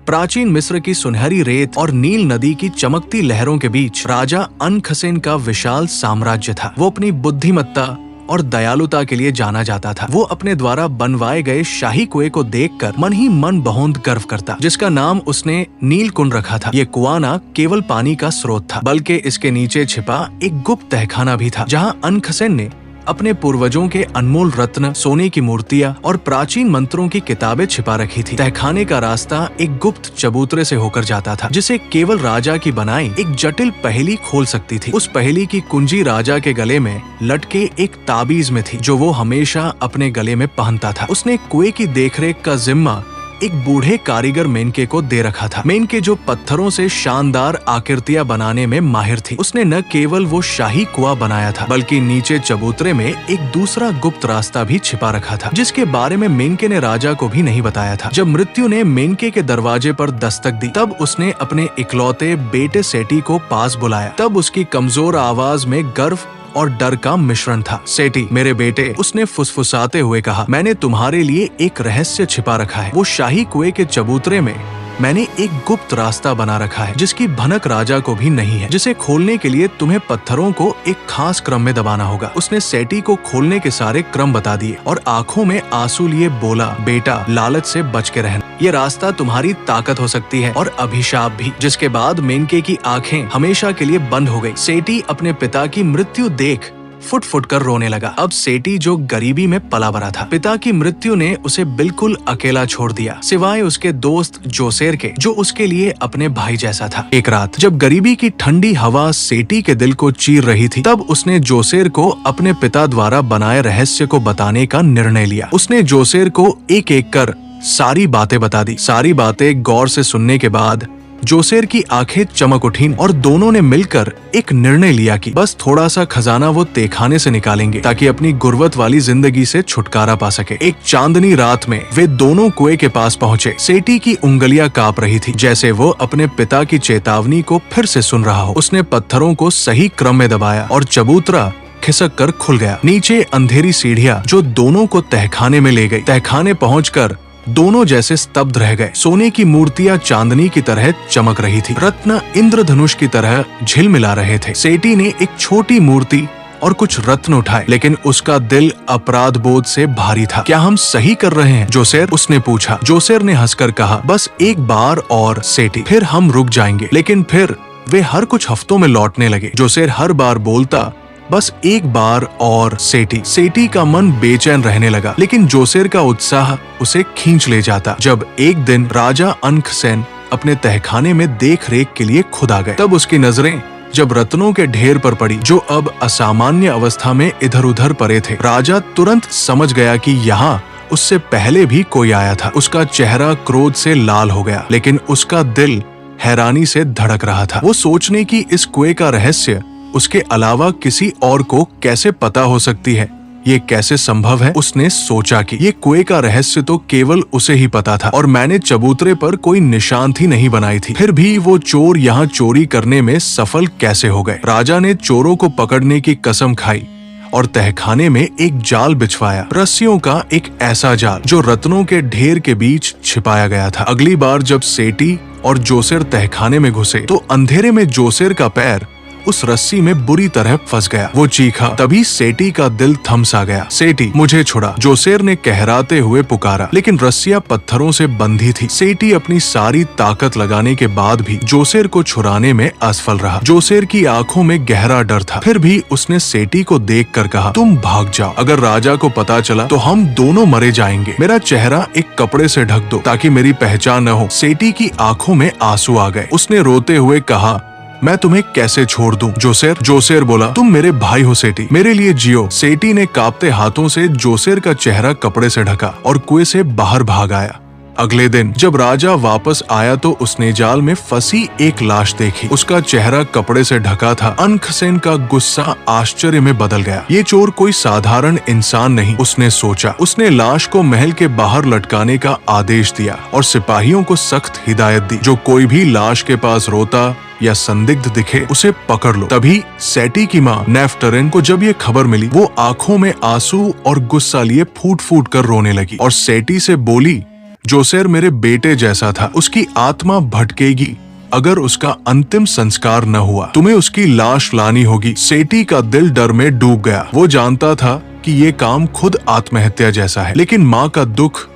प्राचीन मिस्र की सुनहरी रेत और नील नदी की चमकती लहरों के बीच राजा अनखसेन का विशाल साम्राज्य था। वो अपनी बुद्धिमत्ता और दयालुता के लिए जाना जाता था। वो अपने द्वारा बनवाए गए शाही कुएं को देखकर मन ही मन बहुंत गर्व करता, जिसका नाम उसने नील कुंड रखा था। ये कुआं न केवल पानी का स्रोत था, बल्कि इसके नीचे छिपा एक गुप्त तहखाना भी था, जहां अनखसेन ने अपने पूर्वजों के अनमोल रत्न, सोने की मूर्तियां और प्राचीन मंत्रों की किताबें छिपा रखी थी। तहखाने का रास्ता एक गुप्त चबूतरे से होकर जाता था, जिसे केवल राजा की बनाई एक जटिल पहेली खोल सकती थी। उस पहेली की कुंजी राजा के गले में लटके एक ताबीज में थी, जो वो हमेशा अपने गले में पहनता था। उसने कुएं की देखरेख का जिम्मा एक बूढ़े कारीगर मेनके को दे रखा था। मेनके जो पत्थरों से शानदार आकृतियां बनाने में माहिर थी। उसने न केवल वो शाही कुआं बनाया था, बल्कि नीचे चबूतरे में एक दूसरा गुप्त रास्ता भी छिपा रखा था, जिसके बारे में मेनके ने राजा को भी नहीं बताया था। जब मृत्यु ने मेनके के दरवाजे पर दस्तक दी, तब उसने अपने इकलौते बेटे सेठी को पास बुलाया। तब उसकी कमजोर आवाज में गर्व और डर का मिश्रण था। सेठी, मेरे बेटे, उसने फुसफुसाते हुए कहा, मैंने तुम्हारे लिए एक रहस्य छिपा रखा है। वो शाही कुएं के चबूतरे में मैंने एक गुप्त रास्ता बना रखा है, जिसकी भनक राजा को भी नहीं है। जिसे खोलने के लिए तुम्हें पत्थरों को एक खास क्रम में दबाना होगा। उसने सेठी को खोलने के सारे क्रम बता दिए और आंखों में आंसू लिए बोला, बेटा, लालच से बच के रहना। ये रास्ता तुम्हारी ताकत हो सकती है और अभिशाप भी। जिसके बाद मेनके की आंखें हमेशा के लिए बंद हो गई। सेठी अपने पिता की मृत्यु देख फुट फुट कर रोने लगा। अब सेठी जो गरीबी में पला बड़ा था, पिता की मृत्यु ने उसे बिल्कुल अकेला छोड़ दिया, सिवाय उसके दोस्त जोसेर के, जो उसके लिए अपने भाई जैसा था। एक रात जब गरीबी की ठंडी हवा सेठी के दिल को चीर रही थी, तब उसने जोसेर को अपने पिता द्वारा बनाए रहस्य को बताने का निर्णय लिया। उसने जोसेर को एक एक कर सारी बातें बता दी। सारी बातें गौर से सुनने के बाद जोसेर की आंखें चमक उठीं और दोनों ने मिलकर एक निर्णय लिया कि बस थोड़ा सा खजाना वो तहखाने से निकालेंगे, ताकि अपनी गुर्बत वाली जिंदगी से छुटकारा पा सके। एक चांदनी रात में वे दोनों कुएं के पास पहुंचे। सेठी की उंगलियां कांप रही थी, जैसे वो अपने पिता की चेतावनी को फिर से सुन रहा हो। उसने पत्थरों को सही क्रम में दबाया और चबूतरा खिसक कर खुल गया। नीचे अंधेरी सीढ़ियां जो दोनों को तहखाने में ले गई। तहखाने पहुंचकर दोनों जैसे स्तब्ध रह गए। सोने की मूर्तियां चांदनी की तरह चमक रही थी, रत्न इंद्रधनुष की तरह झिलमिला रहे थे। सेठी ने एक छोटी मूर्ति और कुछ रत्न उठाए, लेकिन उसका दिल अपराध बोध से भारी था। क्या हम सही कर रहे हैं, जोसेर? उसने पूछा। जोसेर ने हंसकर कहा, बस एक बार और सेठी, फिर हम रुक जाएंगे। लेकिन फिर वे हर कुछ हफ्तों में लौटने लगे। जोसेर हर बार बोलता, बस एक बार और सेठी। सेठी का मन बेचैन रहने लगा, लेकिन जोसेर का उत्साह उसे खींच ले जाता। जब एक दिन राजा अनखसेन अपने तहखाने में देख रेख के लिए खुद आ गए, तब उसकी नजरें जब रत्नों के ढेर पर पड़ी, जो अब असामान्य अवस्था में इधर उधर पड़े थे, राजा तुरंत समझ गया कि यहाँ उससे पहले भी कोई आया था। उसका चेहरा क्रोध से लाल हो गया, लेकिन उसका दिल हैरानी से धड़क रहा था। वो सोचने की इस कुएं का रहस्य उसके अलावा किसी और को कैसे पता हो सकती है, ये कैसे संभव है? उसने सोचा कि ये कुएं का रहस्य तो केवल उसे ही पता था और मैंने चबूतरे पर कोई निशान ही नहीं बनाई थी। फिर भी वो चोर यहाँ चोरी करने में सफल कैसे हो गए? राजा ने चोरों को पकड़ने की कसम खाई और तहखाने में एक जाल बिछवाया, रस्सियों का एक ऐसा जाल जो रत्नों के ढेर के बीच छिपाया गया था। अगली बार जब सेठी और जोसेर तहखाने में घुसे, तो अंधेरे में जोसेर का पैर उस रस्सी में बुरी तरह फंस गया। वो चीखा। तभी सेठी का दिल थम सा गया। सेठी, मुझे छुड़ा, जोसेर ने कहराते हुए पुकारा, लेकिन रस्सियां पत्थरों से बंधी थी। सेठी अपनी सारी ताकत लगाने के बाद भी जोसेर को छुड़ाने में असफल रहा। जोसेर की आंखों में गहरा डर था। फिर भी उसने सेठी को देखकर कहा, तुम भाग जाओ। अगर राजा को पता चला तो हम दोनों मरे जाएंगे। मेरा चेहरा एक कपड़े से ढक दो ताकि मेरी पहचान न हो। सेठी की आंखों में आंसू आ गए। उसने रोते हुए कहा, मैं तुम्हें कैसे छोड़ दूं? जोसेर बोला, तुम मेरे भाई हो सेठी, मेरे लिए जियो। सेठी ने कांपते हाथों से जोसेर का चेहरा कपड़े से ढका और कुएं से बाहर भाग आया। अगले दिन जब राजा वापस आया तो उसने जाल में फंसी एक लाश देखी। उसका चेहरा कपड़े से ढका था। अनखसेन का गुस्सा आश्चर्य में बदल गया। ये चोर कोई साधारण इंसान नहीं, उसने सोचा। उसने लाश को महल के बाहर लटकाने का आदेश दिया और सिपाहियों को सख्त हिदायत दी, जो कोई भी लाश के पास रोता या संदिग्ध दिखे उसे पकड़ लो। तभी सेठी की माँ नेफ्टरिन को जब ये खबर मिली, वो आंखों में आंसू और गुस्सा लिए फूट फूट कर रोने लगी और सेठी से बोली, जोसेर मेरे बेटे जैसा था, उसकी आत्मा भटकेगी अगर उसका अंतिम संस्कार न हुआ। तुम्हें उसकी लाश लानी होगी। सेठी का दिल डर में डूब गया। वो जानता था कि ये काम खुद आत्महत्या जैसा है, लेकिन माँ का दुख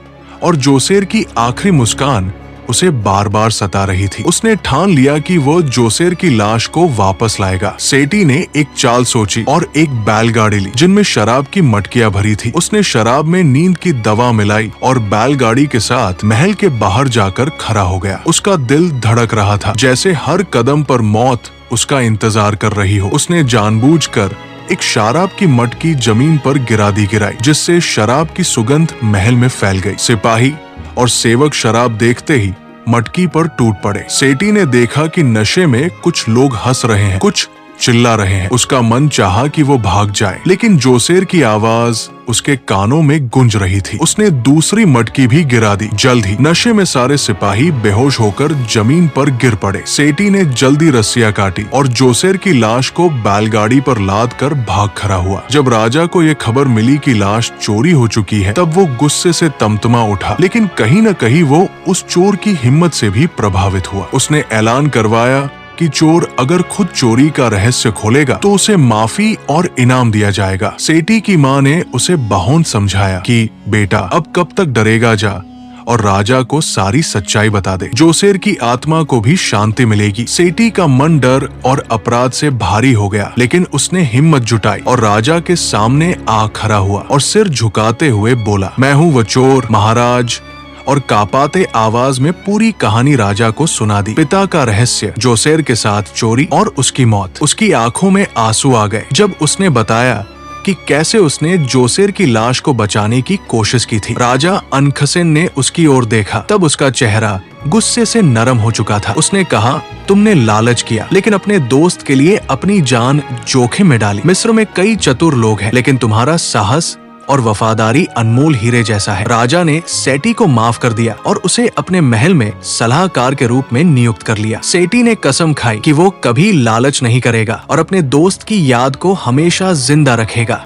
और जोसेर की आखिरी मुस्कान उसे बार बार सता रही थी। उसने ठान लिया कि वो जोसेर की लाश को वापस लाएगा। सेठी ने एक चाल सोची और एक बैलगाड़ी ली जिनमें शराब की मटकियां भरी थी। उसने शराब में नींद की दवा मिलाई और बैलगाड़ी के साथ महल के बाहर जाकर खड़ा हो गया। उसका दिल धड़क रहा था, जैसे हर कदम पर मौत उसका इंतजार कर रही हो। उसने जानबूझकर एक शराब की मटकी जमीन पर गिराई, जिससे शराब की सुगंध महल में फैल गई। सिपाही और सेवक शराब देखते ही मटकी पर टूट पड़े। सेठी ने देखा कि नशे में कुछ लोग हंस रहे हैं, कुछ चिल्ला रहे हैं। उसका मन चाहा कि वो भाग जाए, लेकिन जोसेर की आवाज उसके कानों में गूंज रही थी। उसने दूसरी मटकी भी गिरा दी। जल्द ही नशे में सारे सिपाही बेहोश होकर जमीन पर गिर पड़े। सेठी ने जल्दी रस्सियां काटी और जोसेर की लाश को बैलगाड़ी पर लाद कर भाग खड़ा हुआ। जब राजा को ये खबर मिली कि लाश चोरी हो चुकी है, तब वो गुस्से से तमतमा उठा, लेकिन कहीं न कहीं वो उस चोर की हिम्मत से भी प्रभावित हुआ। उसने ऐलान करवाया कि चोर अगर खुद चोरी का रहस्य खोलेगा तो उसे माफी और इनाम दिया जाएगा। सेठी की माँ ने उसे बाहों समझाया कि बेटा अब कब तक डरेगा, जा और राजा को सारी सच्चाई बता दे। जोसेर की आत्मा को भी शांति मिलेगी। सेठी का मन डर और अपराध से भारी हो गया, लेकिन उसने हिम्मत जुटाई और राजा के सामने आ खड़ा हुआ और सिर झुकाते हुए बोला, मैं हूँ वो चोर महाराज, और कांपाते आवाज में पूरी कहानी राजा को सुना दी। पिता का रहस्य, जोसेर के साथ चोरी और उसकी मौत। उसकी आंखों में आंसू आ गए जब उसने बताया कि कैसे उसने जोसेर की लाश को बचाने की कोशिश की थी। राजा अनखसेन ने उसकी ओर देखा, तब उसका चेहरा गुस्से से नरम हो चुका था। उसने कहा, तुमने लालच किया, लेकिन अपने दोस्त के लिए अपनी जान जोखिम में डाली। मिस्र में कई चतुर लोग हैं, लेकिन तुम्हारा साहस और वफादारी अनमोल हीरे जैसा है। राजा ने सेठी को माफ कर दिया और उसे अपने महल में सलाहकार के रूप में नियुक्त कर लिया। सेठी ने कसम खाई कि वो कभी लालच नहीं करेगा और अपने दोस्त की याद को हमेशा जिंदा रखेगा।